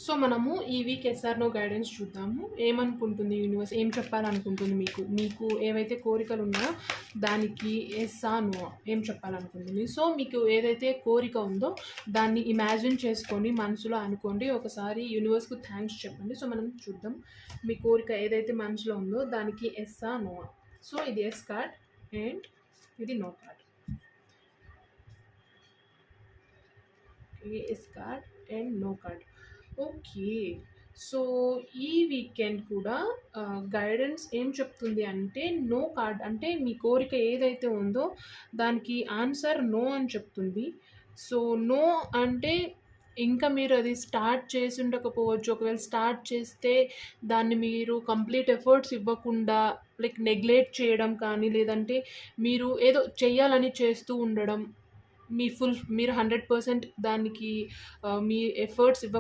So మనము ఈ week SR no guidance చూద్దాము. ఏమనుకుంటుంది యూనివర్స్, ఏం చెప్పాలనుకుంటుంది మీకు, మీకు ఏవైతే కోరికలు ఉన్నాయో దానికి ఎస్ఆ నో ఏం చెప్పాలనుకుంటుంది. సో మీకు ఏదైతే కోరిక ఉందో దాన్ని ఇమాజిన్ చేసుకొని మనసులో అనుకోండి. ఒకసారి యూనివర్స్కు థ్యాంక్స్ చెప్పండి. సో మనం చూద్దాం మీ కోరిక ఏదైతే మనసులో ఉందో దానికి ఎస్ఆ నో. సో ఇది ఎస్ కార్డ్ అండ్ ఇది no card. Yes card and no card. Okay, so ఈ వీకెండ్ కూడా గైడెన్స్ ఏం చెప్తుంది అంటే నో కార్డ్ అంటే మీ కోరిక ఏదైతే ఉందో దానికి ఆన్సర్ నో అని చెప్తుంది. సో నో అంటే ఇంకా మీరు అది స్టార్ట్ చేసి ఉండకపోవచ్చు. ఒకవేళ స్టార్ట్ చేస్తే దాన్ని మీరు కంప్లీట్ ఎఫర్ట్స్ ఇవ్వకుండా లైక్ నెగ్లెక్ట్ చేయడం కానీ, లేదంటే మీరు ఏదో చెయ్యాలని చేస్తూ ఉండడం, మీరు 100% దానికి మీ ఎఫర్ట్స్ ఇవ్వ